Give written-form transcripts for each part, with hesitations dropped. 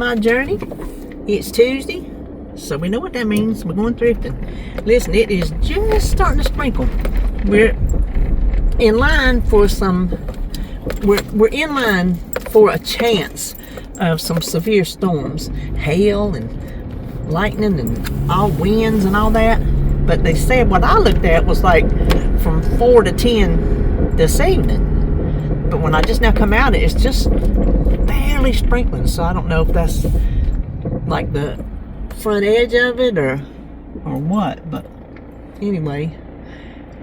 my journey. It's Tuesday, so we know what that means. We're going thrifting. Listen, it is just starting to sprinkle. We're in line for we're in line for a chance of some severe storms, hail and lightning and all winds and all that. But they said what I looked at was like from 4 to 10 this evening. But when I just now come out, it's just barely sprinkling. So I don't know if that's like the front edge of it or what. But anyway,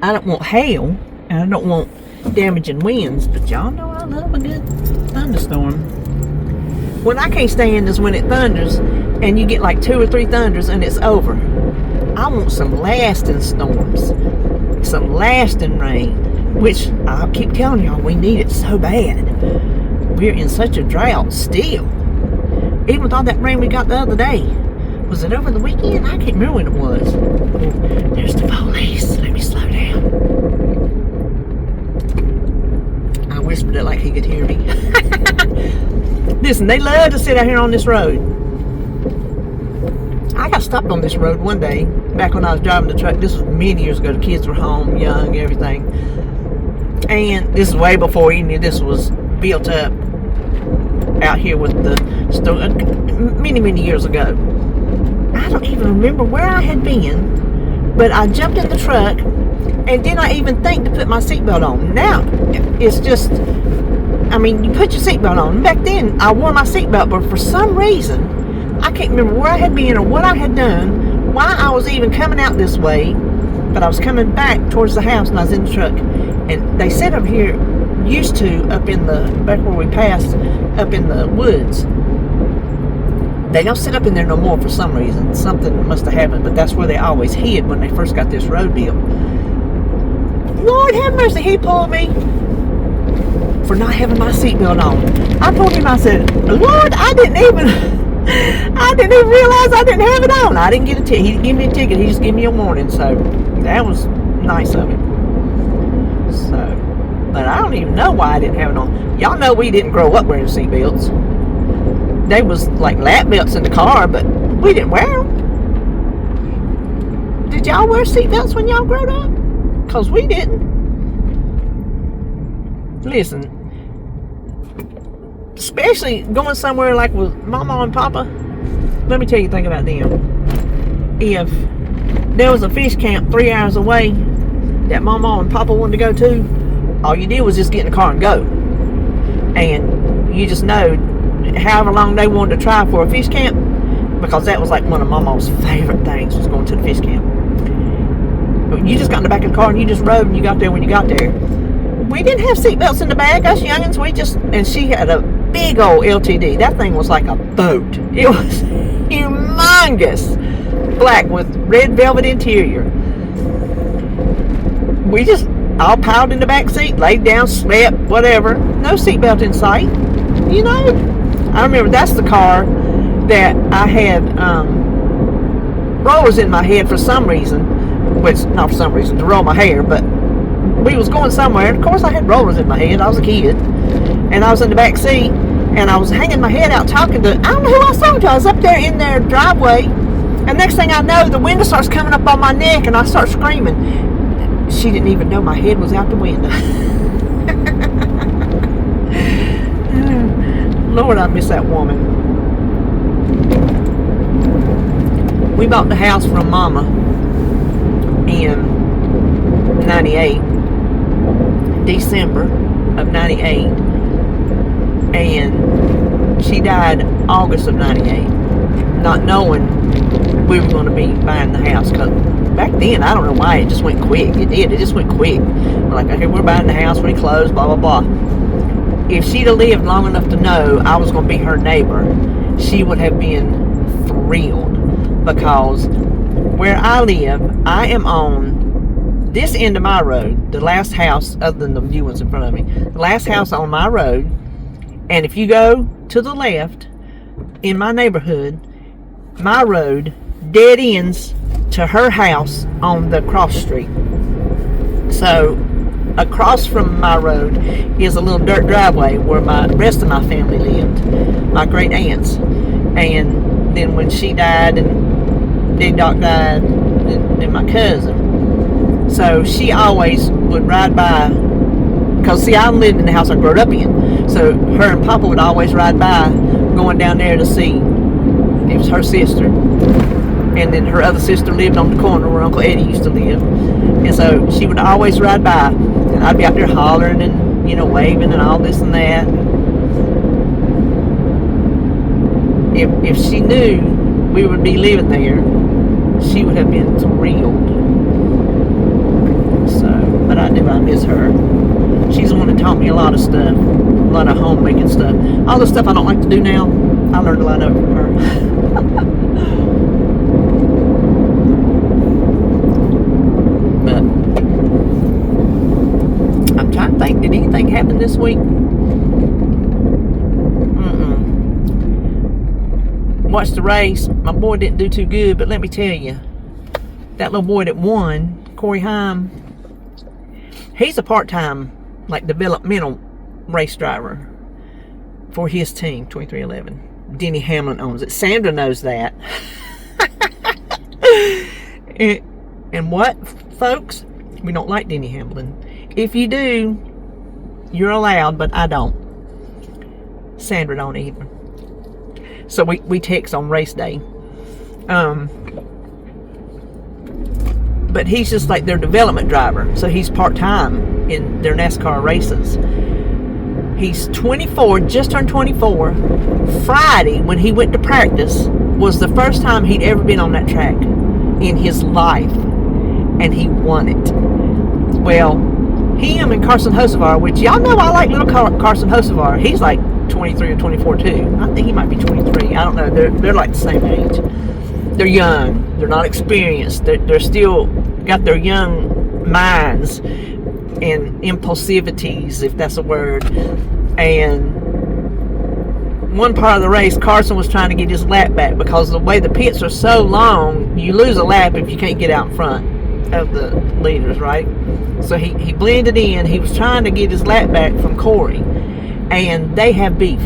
I don't want hail and I don't want damaging winds. But y'all know I love a good thunderstorm. What I can't stand is when it thunders and you get like 2 or 3 thunders and it's over. I want some lasting storms, some lasting rain, which I keep telling y'all we need it so bad. We're in such a drought still. Even with all that rain we got the other day. Was it over the weekend? I can't remember when it was. Oh, there's the police. Let me slow down. I whispered it like he could hear me. Listen, they love to sit out here on this road. I got stopped on this road one day back when I was driving the truck. This was many years ago. The kids were home, young, everything. And this is way before any of this was built up out here with the store. Many years ago. I don't even remember where I had been, but I jumped in the truck and did not even think to put my seatbelt on. Now, it's just, I mean, you put your seatbelt on. Back then, I wore my seatbelt, but for some reason, I can't remember where I had been or what I had done, why I was even coming out this way, but I was coming back towards the house and I was in the truck. And they said up here, used to, up in the, back where we passed, up in the woods, they don't sit up in there no more for some reason. Something must have happened, but that's where they always hid when they first got this road built. Lord have mercy, he pulled me for not having my seatbelt on. I told him, I said, Lord, I didn't even realize I didn't have it on. I didn't get a ticket. He didn't give me a ticket. He just gave me a warning. So that was nice of him. So, but I don't even know why I didn't have it on. Y'all know we didn't grow up wearing seatbelts. They was like lap belts in the car, but we didn't wear them. Did y'all wear seatbelts when y'all growed up? Because we didn't. Listen, especially going somewhere like with Mama and Papa, let me tell you a thing about them. If there was a fish camp 3 hours away that Mama and Papa wanted to go to, all you did was just get in the car and go. And you just know however long they wanted to try for a fish camp, because that was like one of Mama's favorite things, was going to the fish camp. You just got in the back of the car and you just rode and you got there when you got there. We didn't have seatbelts in the back, us youngins. And she had a big old LTD. That thing was like a boat. It was humongous, black with red velvet interior. We just all piled in the back seat, laid down, slept, whatever. No seatbelt in sight. You know, I remember that's the car that I had rollers in my head for some reason, which not for some reason to roll my hair, but we was going somewhere, and of course I had rollers in my head. I was a kid, and I was in the back seat, and I was hanging my head out talking to, I don't know who I was talking to. I was up there in their driveway, and next thing I know, the window starts coming up on my neck, and I start screaming. She didn't even know my head was out the window. Lord, I miss that woman. We bought the house from Mama in 98, December of 98, and she died August of 98, not knowing we were going to be buying the house. Because back then, I don't know why, it just went quick. It did, it just went quick. We're like, okay, we're buying the house, we closed, blah blah blah. If she'd have lived long enough to know I was going to be her neighbor, she would have been thrilled, because where I live, I am on this end of my road, the last house other than the new ones in front of me, the last house on my road. And if you go to the left in my neighborhood, my road dead ends to her house on the cross street. So across from my road is a little dirt driveway where the rest of my family lived, my great aunts. And then when she died and Big Doc died, then my cousin. So she always would ride by, because see, I lived in the house I grew up in. So her and Papa would always ride by, going down there to see. It was her sister. And then her other sister lived on the corner where Uncle Eddie used to live. And so she would always ride by. And I'd be out there hollering and, you know, waving and all this and that. If she knew we would be living there, she would have been thrilled. So, but I miss her. She's the one that taught me a lot of stuff, a lot of homemaking stuff. All the stuff I don't like to do now, I learned a lot of from her. But I'm trying to think, did anything happen this week? Watched the race. My boy didn't do too good, but let me tell you, that little boy that won, Corey Heim, he's a part-time, like, developmental race driver for his team, 2311. Denny Hamlin owns it. Sandra knows that. And what, folks? We don't like Denny Hamlin. If you do, you're allowed, but I don't. Sandra don't either. So we text on race day. But he's just like their development driver. So he's part-time in their NASCAR races. He's 24, just turned 24. Friday, when he went to practice, was the first time he'd ever been on that track in his life. And he won it. Well, him and Carson Hocevar, which y'all know I like little Carson Hocevar. He's like 23 or 24 too. I think he might be 23. I don't know. They're like the same age. They're young. They're not experienced. They're still got their young minds and impulsivities, if that's a word. And one part of the race, Carson was trying to get his lap back because the way the pits are so long, you lose a lap if you can't get out in front of the leaders, right? So he blended in. He was trying to get his lap back from Corey. And they have beef.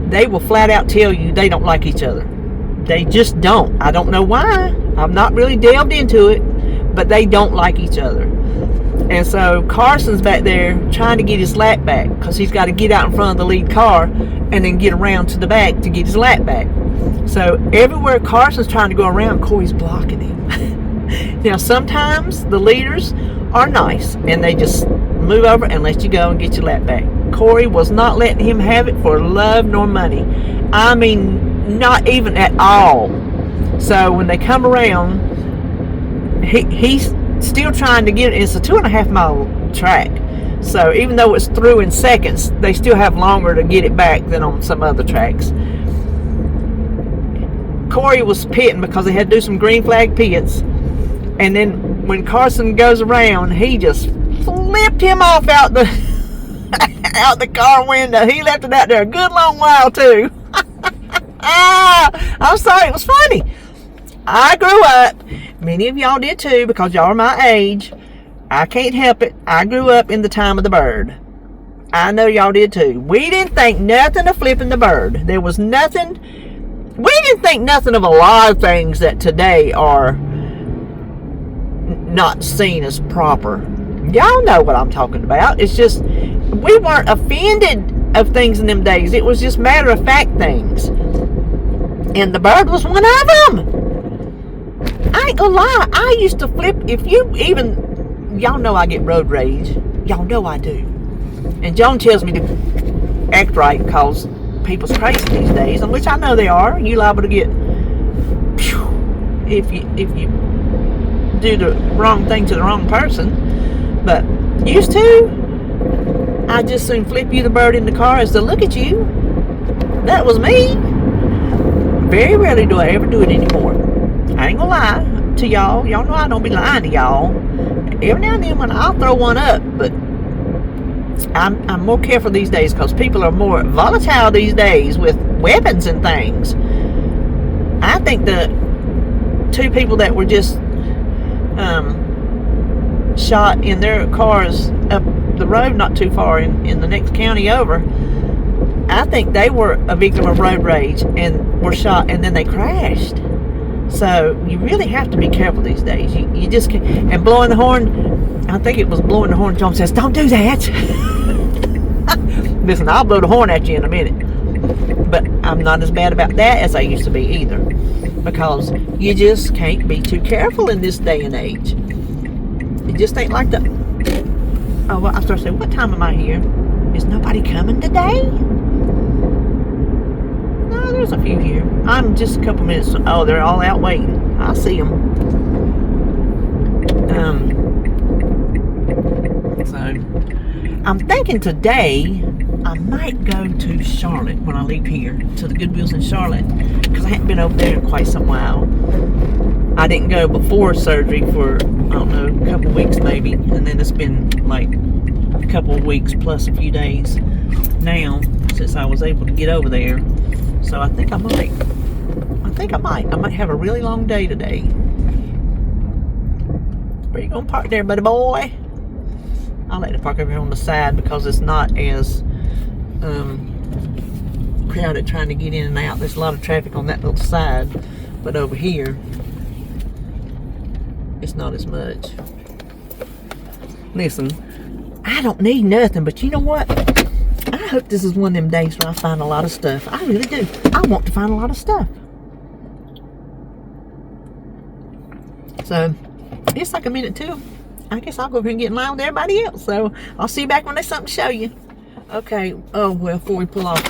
They will flat out tell you they don't like each other. They just don't. I don't know why. I've not really delved into it, but they don't like each other. And so Carson's back there trying to get his lap back because he's got to get out in front of the lead car and then get around to the back to get his lap back. So everywhere Carson's trying to go around, Corey's blocking him. Now sometimes the leaders are nice and they just move over and let you go and get your lap back. Corey was not letting him have it for love nor money. I mean, not even at all. So when they come around, he's still trying to get it. It's a 2.5 mile track. So even though it's through in seconds, they still have longer to get it back than on some other tracks. Corey was pitting because they had to do some green flag pits. And then when Carson goes around, he just flipped him off out the out the car window. He left it out there a good long while too. I'm sorry, it was funny. I grew up, many of y'all did too, because y'all are my age. I can't help it. I grew up in the time of the bird. I know y'all did too. We didn't think nothing of flipping the bird. There was nothing. We didn't think nothing of a lot of things that today are not seen as proper. Y'all know what I'm talking about. It's just, we weren't offended of things in them days. It was just matter of fact things. And the bird was one of them. I ain't gonna lie. I used to flip, if you even, y'all know I get road rage. Y'all know I do. And Joan tells me to act right because people's crazy these days, and which I know they are. You liable to get, if you do the wrong thing to the wrong person. But used to, I just soon flip you the bird in the car as to look at you. That was me. Very rarely do I ever do it anymore. I ain't gonna lie to y'all. Y'all know I don't be lying to y'all. Every now and then when I'll throw one up, but I'm more careful these days because people are more volatile these days with weapons and things. I think the two people that were just shot in their cars up the road not too far in the next county over, I think they were a victim of road rage and were shot, and then they crashed. So you really have to be careful these days. You just can't. And blowing the horn, I think it was blowing the horn. John says, "Don't do that." Listen, I'll blow the horn at you in a minute. But I'm not as bad about that as I used to be either. Because you just can't be too careful in this day and age. It just ain't like the... Oh, well, I started saying, what time am I here? Is nobody coming today? No, there's a few here. I'm just a couple minutes... Oh, they're all out waiting. I see them. So, I'm thinking today... I might go to Charlotte when I leave here, to the Goodwills in Charlotte, because I hadn't been over there in quite some while. I didn't go before surgery for, I don't know, a couple weeks maybe, and then it's been like a couple of weeks plus a few days now since I was able to get over there. So I think I might have a really long day today. Where you gonna park there, buddy boy? I like to park over here on the side because it's not as crowded trying to get in and out. There's a lot of traffic on that little side, but over here it's not as much. Listen, I don't need nothing, but you know what? I hope this is one of them days where I find a lot of stuff. I really do. I want to find a lot of stuff. So it's like a minute too. I guess I'll go over here and get in line with everybody else. So I'll see you back when there's something to show you. Okay. Oh, well, before we pull off,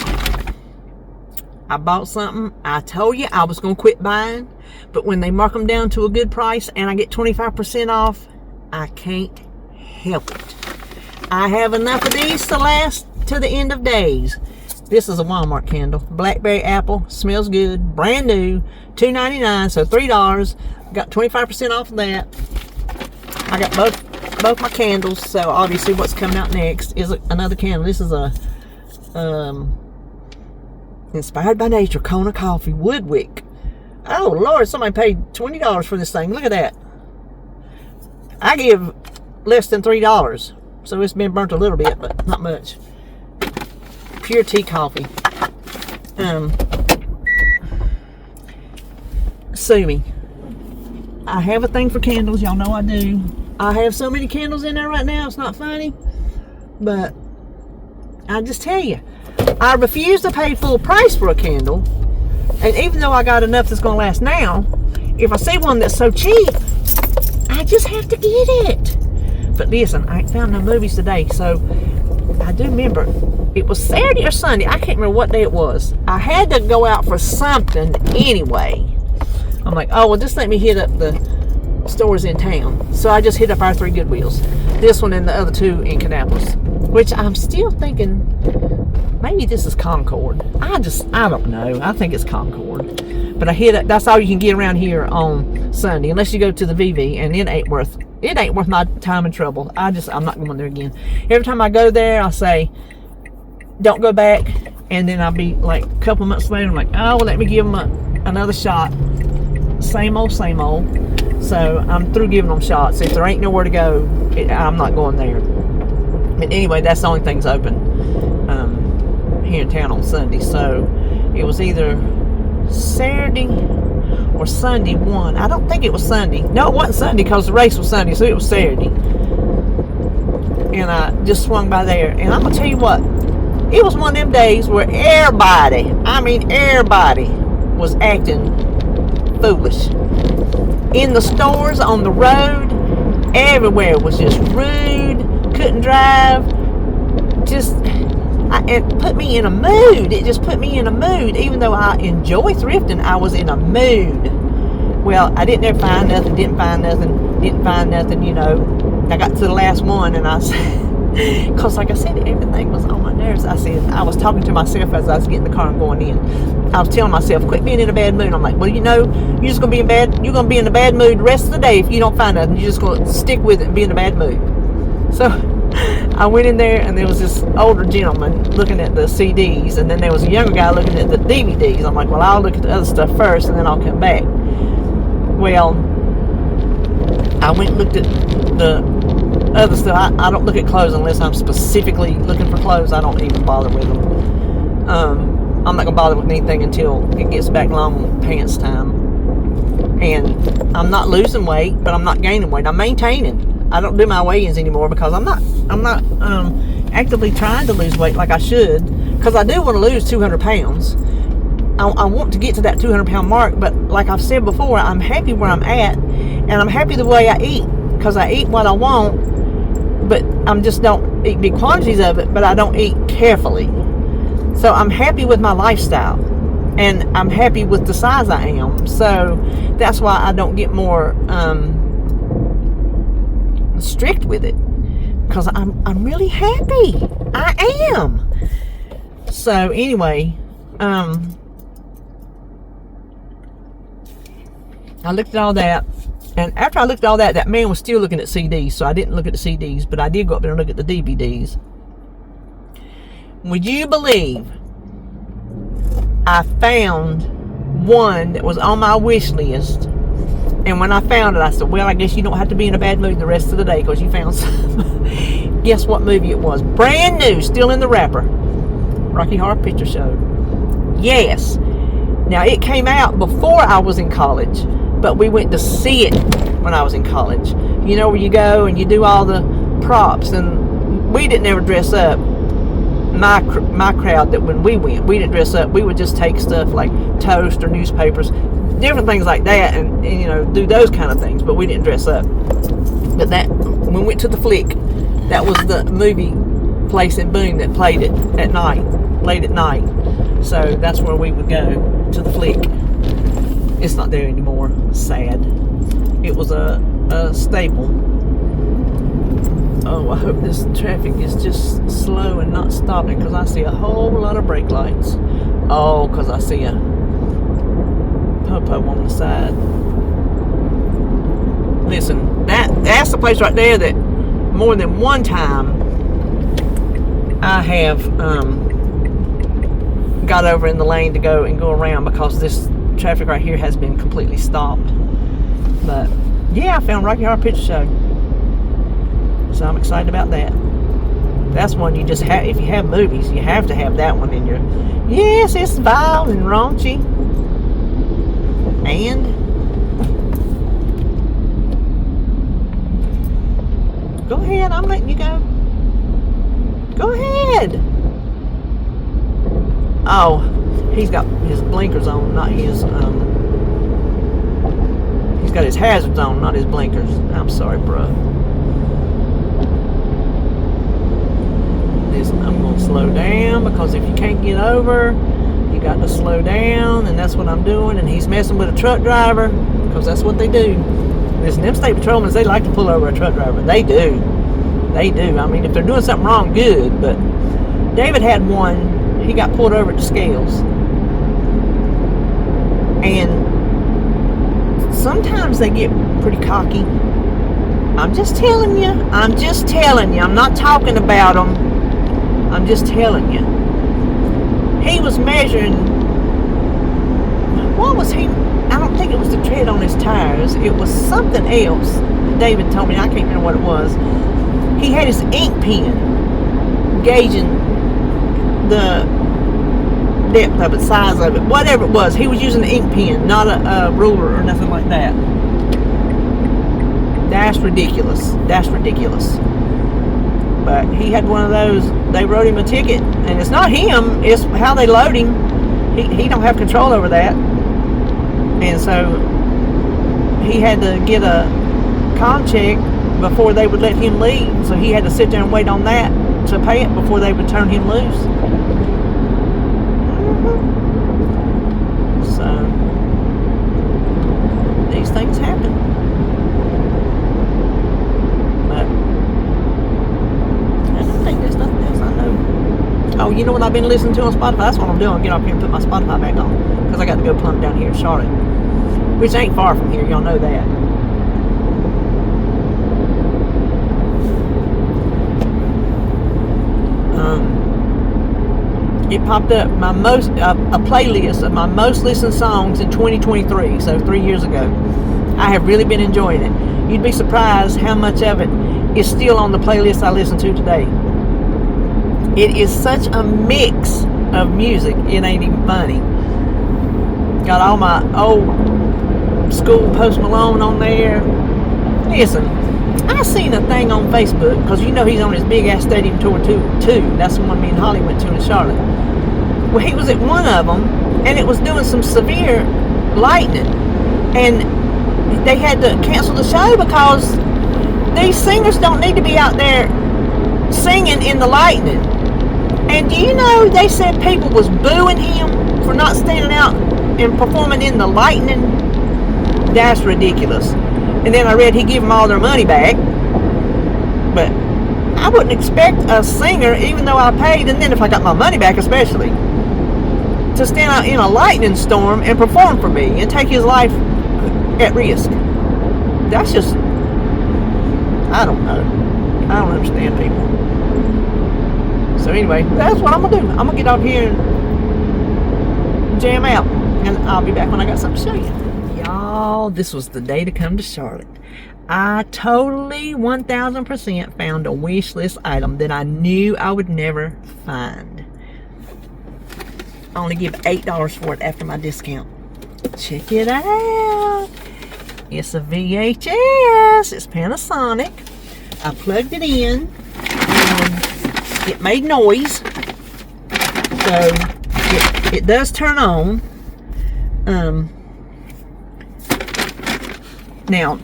I bought something. I told you I was going to quit buying. But when they mark them down to a good price and I get 25% off, I can't help it. I have enough of these to last to the end of days. This is a Walmart candle. Blackberry apple. Smells good. Brand new. $2.99, so $3. Got 25% off of that. I got both my candles, so obviously what's coming out next is another candle. This is a Inspired by Nature Kona Coffee Wood Wick. Oh Lord, somebody paid $20 for this thing. Look at that. I give less than $3, so it's been burnt a little bit, but not much. Pure tea coffee. Sue me. I have a thing for candles, y'all know I do. I have so many candles in there right now, it's not funny. But I just tell you, I refuse to pay full price for a candle. And even though I got enough that's gonna last now, if I see one that's so cheap, I just have to get it. But listen, I ain't found no movies today, so I do remember it was Saturday or Sunday. I can't remember what day it was. I had to go out for something anyway. I'm like, oh, well, just let me hit up the stores in town. So I just hit up our 3 Goodwills. This one and the other 2 in Kannapolis. Which I'm still thinking, maybe this is Concord. I don't know. I think it's Concord. But I hit up, that's all you can get around here on Sunday. Unless you go to the VV, and it ain't worth my time and trouble. I'm not going there again. Every time I go there, I'll say, don't go back. And then I'll be like, a couple months later, I'm like, oh, well, let me give them another shot. Same old. So I'm through giving them shots. If there ain't nowhere to go, I'm not going there. But anyway, that's the only thing's open here in town on Sunday. So it was either Saturday or Sunday one. I don't think it was Sunday. No, it wasn't Sunday because the race was Sunday, so it was Saturday. And I just swung by there. And I'm gonna tell you what, it was one of them days where everybody was acting foolish. In the stores, on the road, everywhere was just rude, couldn't drive. It put me in a mood. It just put me in a mood. Even though I enjoy thrifting, I was in a mood. Well, I didn't find nothing, you know. I got to the last one and I said, because like I said, everything was on my nerves. I was talking to myself as I was getting in the car and going in. I was telling myself, quit being in a bad mood. I'm like, well, you know, you're just going to be you're going to be in a bad mood the rest of the day if you don't find nothing. You're just going to stick with it and be in a bad mood. So I went in there and there was this older gentleman looking at the CDs, and then there was a younger guy looking at the DVDs. I'm like, well, I'll look at the other stuff first and then I'll come back. Well, I went and looked at the other stuff. I don't look at clothes unless I'm specifically looking for clothes. I don't even bother with them. I'm not gonna bother with anything until it gets back long pants time. And I'm not losing weight, but I'm not gaining weight. I'm maintaining. I don't do my weigh-ins anymore because I'm not actively trying to lose weight like I should, because I do want to lose 200 pounds. I want to get to that 200 pound mark, but like I've said before, I'm happy where I'm at, and I'm happy the way I eat, because I eat what I want, but I'm just don't eat big quantities of it, but I don't eat carefully. So I'm happy with my lifestyle, and I'm happy with the size I am. So that's why I don't get more strict with it, because I'm really happy. I am. So anyway, I looked at all that, and after I looked at all that, that man was still looking at CDs, so I didn't look at the CDs, but I did go up there and look at the DVDs. Would you believe I found one that was on my wish list, and when I found it, I said, well, I guess you don't have to be in a bad mood the rest of the day because you found some. Guess what movie it was? Brand new, still in the wrapper. Rocky Horror Picture Show. Yes. Now, it came out before I was in college, but we went to see it when I was in college. You know, where you go and you do all the props, and we didn't ever dress up. My crowd, that when we went, we didn't dress up. We would just take stuff like toast or newspapers, different things like that, and you know, do those kind of things, but we didn't dress up. But that, when we went to the flick, that was the movie place in Boone that played it at night, late at night. So that's where we would go, to the flick. It's not there anymore. Sad. It was a staple. Oh, I hope this traffic is just slow and not stopping, because I see a whole lot of brake lights. Oh, because I see a popo on the side. Listen, that's the place right there that more than one time I have got over in the lane to go around, because this traffic right here has been completely stopped. But yeah, I found Rocky Horror Picture Show, so I'm excited about that. That's one you just have. If you have movies, you have to have that one in your. Yes, it's vile and raunchy. And go ahead, I'm letting you go. Go ahead. Oh, he's got his blinkers on, not his, he's got his hazards on, not his blinkers. I'm sorry, bro. Listen, I'm going to slow down, because if you can't get over, you got to slow down, and that's what I'm doing. And he's messing with a truck driver, because that's what they do. Listen, them state patrolmen, they like to pull over a truck driver. They do. They do. I mean, if they're doing something wrong, good. But David had one. He got pulled over at the scales, and sometimes they get pretty cocky. I'm just telling you. I'm just telling you. I'm not talking about them. I'm just telling you. He was measuring. What was he? I don't think it was the tread on his tires. It was something else. David told me. I can't remember what it was. He had his ink pen gauging the depth of it, size of it, whatever it was. He was using an ink pen, not a ruler or nothing like that. That's ridiculous. That's ridiculous. But he had one of those. They wrote him a ticket, and it's not him, it's how they load him. He don't have control over that. And so he had to get a con check before they would let him leave. So he had to sit there and wait on that to pay it before they would turn him loose. So these things happen. But I don't think there's nothing else I know. Oh, you know what I've been listening to on Spotify? That's what I'm doing. I'll get off here and put my Spotify back on, because I got to go plumb down here in Charlotte, which ain't far from here. Y'all know that. It popped up my a playlist of my most listened songs in 2023, so 3 years ago. I have really been enjoying it. You'd be surprised how much of it is still on the playlist I listen to today. It is such a mix of music. It ain't even funny. Got all my old school Post Malone on there. Listen, I seen a thing on Facebook, because you know he's on his big ass stadium tour too. That's the one me and Holly went to in Charlotte. Well, he was at one of them, and it was doing some severe lightning, and they had to cancel the show because these singers don't need to be out there singing in the lightning. And do you know they said people was booing him for not standing out and performing in the lightning? That's ridiculous. And then I read he gave them all their money back. But I wouldn't expect a singer, even though I paid, and then if I got my money back especially, to stand out in a lightning storm and perform for me and take his life at risk. That's just, I don't know. I don't understand people. So anyway, that's what I'm going to do. I'm going to get up here and jam out. And I'll be back when I got something to show you. Y'all, this was the day to come to Charlotte. I totally 1000% found a wish list item that I knew I would never find. I only give $8 for it after my discount. Check it out. It's a VHS. It's Panasonic. I plugged it in and it made noise. So it does turn on. Now,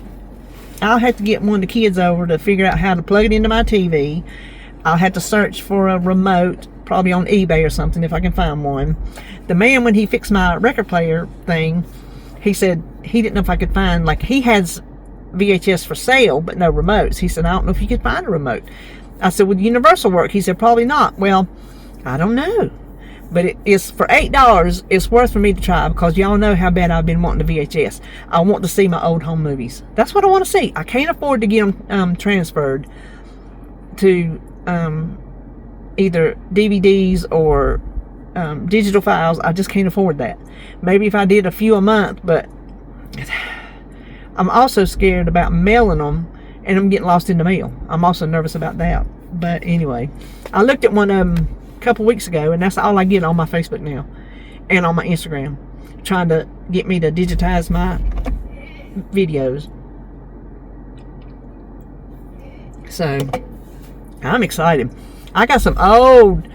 I'll have to get one of the kids over to figure out how to plug it into my TV. I'll have to search for a remote, probably on eBay or something if I can find one. The man, when he fixed my record player thing, he said he didn't know if I could find, like, he has VHS for sale but no remotes. He said, I don't know if you could find a remote. I said, would Universal work? He said, probably not. Well, I don't know. But it is for $8. It's worth for me to try, because y'all know how bad I've been wanting the VHS. I want to see my old home movies. That's what I want to see. I can't afford to get them transferred to either DVDs or digital files. I just can't afford that. Maybe if I did a few a month, but I'm also scared about mailing them and them getting lost in the mail. I'm also nervous about that. But anyway, I looked at one of them a couple weeks ago, and that's all I get on my Facebook now and on my Instagram, trying to get me to digitize my videos. So I'm excited. I got some old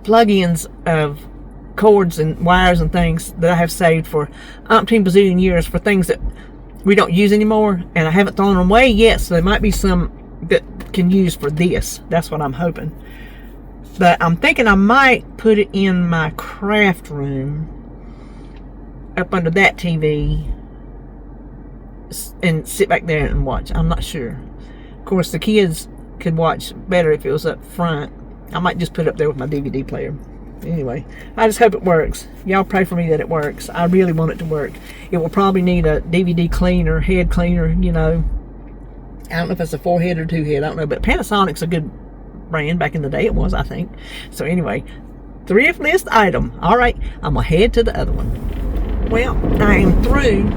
plug-ins of cords and wires and things that I have saved for umpteen bazillion years for things that we don't use anymore, and I haven't thrown them away yet, so there might be some that can use for this. That's what I'm hoping. But I'm thinking I might put it in my craft room up under that TV and sit back there and watch. I'm not sure. Of course, the kids could watch better if it was up front. I might just put it up there with my DVD player. Anyway, I just hope it works. Y'all pray for me that it works. I really want it to work. It will probably need a DVD cleaner, head cleaner, you know. I don't know if it's a 4-head or 2-head. I don't know, but Panasonic's a good brand. Back in the day it was, I think. So anyway, thrift list item. All right, I'm going to head to the other one. Well, I am through.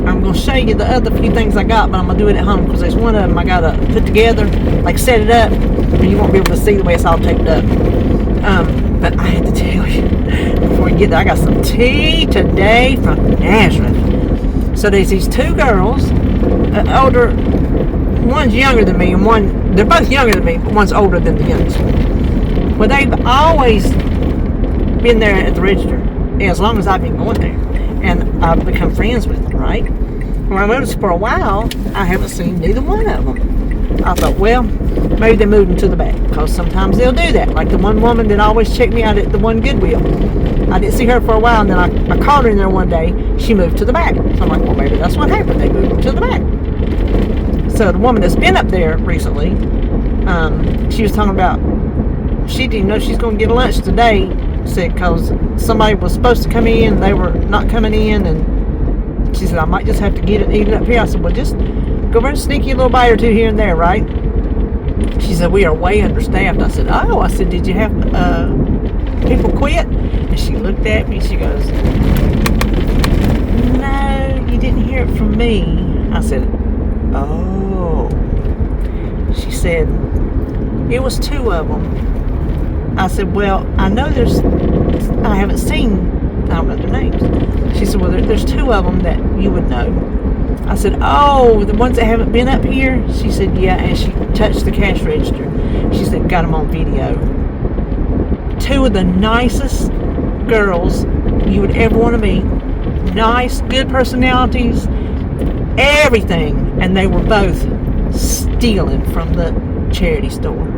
I'm going to show you the other few things I got, but I'm going to do it at home because there's one of them I got to put together, like set it up, and you won't be able to see the way it's all taped up. But I had to tell you, before we get there, I got some tea today from Nazareth. So there's these two girls, older, one's younger than me, and they're both younger than me, but one's older than the youngest. Well, they've always been there at the register, as long as I've been going there. And I've become friends with them, right? Well, I noticed for a while, I haven't seen neither one of them. I thought, well, maybe they moved them to the back, because sometimes they'll do that. Like the one woman that always checked me out at the one Goodwill. I didn't see her for a while, and then I called her in there one day. She moved to the back. So I'm like, well, maybe that's what happened. They moved them to the back. So the woman that's been up there recently, she was talking about, she didn't know she's going to get a lunch today, said, because somebody was supposed to come in, they were not coming in, and she said, I might just have to get it eaten up here. I said, well, just go over and sneak you a little bite or two here and there, right? She said, we are way understaffed. I said, oh. I said, did you have people quit? And she looked at me, she goes, no, you didn't hear it from me. I said, oh. She said, it was two of them. I said, well, I know I haven't seen, I don't know their names. She said, well, there's 2 of them that you would know. I said, oh, the ones that haven't been up here? She said, yeah, and she touched the cash register. She said, got them on video. 2 of the nicest girls you would ever want to meet. Nice, good personalities, everything. And they were both stealing from the charity store.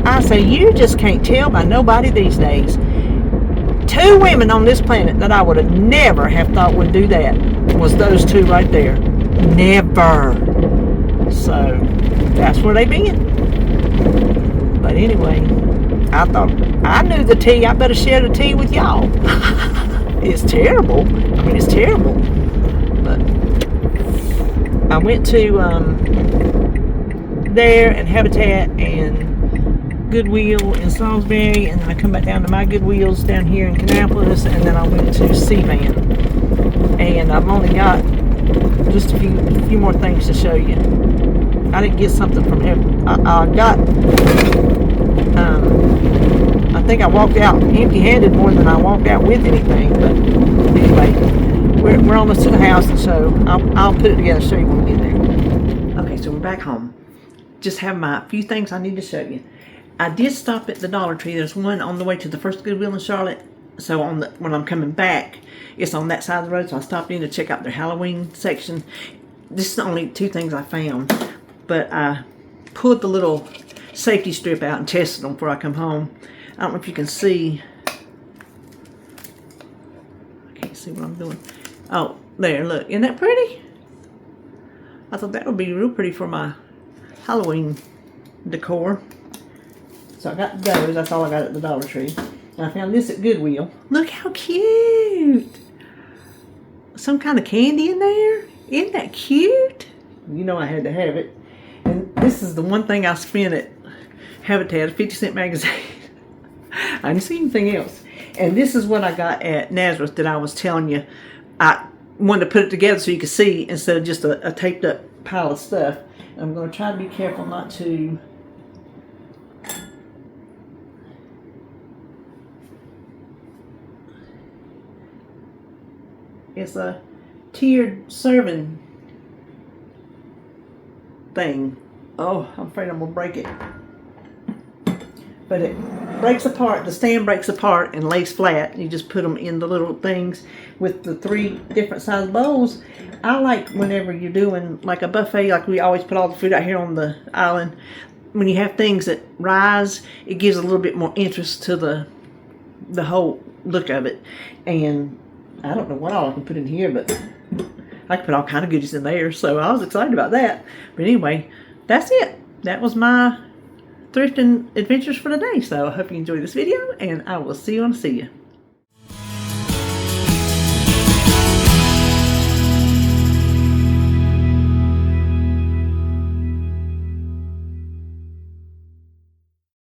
I say, you just can't tell by nobody these days. 2 women on this planet that I would have never have thought would do that was those 2 right there. Never. So that's where they been. But anyway, I thought I knew the tea. I better share the tea with y'all. It's terrible. I mean, it's terrible. But I went to there and Habitat and Goodwill in Salisbury, and then I come back down to my Goodwills down here in Kannapolis, and then I went to Seaman. And I've only got just a few more things to show you. I didn't get something from him. I got, I think I walked out empty-handed more than I walked out with anything. But anyway, we're almost to the house, and so I'll put it together and show you when we get there. Okay, so we're back home. Just have my few things I need to show you. I did stop at the Dollar Tree. There's one on the way to the first Goodwill in Charlotte. So when I'm coming back, it's on that side of the road. So I stopped in to check out their Halloween section. This is the only 2 things I found. But I pulled the little safety strip out and tested them before I come home. I don't know if you can see. I can't see what I'm doing. Oh, there, look. Isn't that pretty? I thought that would be real pretty for my Halloween decor. So I got those. That's all I got at the Dollar Tree. And I found this at Goodwill. Look how cute. Some kind of candy in there. Isn't that cute? You know I had to have it. And this is the one thing I spent at Habitat, a 50-cent magazine. I didn't see anything else. And this is what I got at Nazareth that I was telling you. I wanted to put it together so you could see instead of just a taped up pile of stuff. And I'm going to try to be careful not to... It's a tiered serving thing. Oh, I'm afraid I'm going to break it. But it breaks apart. The stand breaks apart and lays flat. You just put them in the little things with the 3 different size bowls. I like whenever you're doing like a buffet, like we always put all the food out here on the island. When you have things that rise, it gives a little bit more interest to the whole look of it. And I don't know what all I can put in here, but I can put all kind of goodies in there. So I was excited about that. But anyway, that's it. That was my thrifting adventures for today. So I hope you enjoyed this video, and I will see you.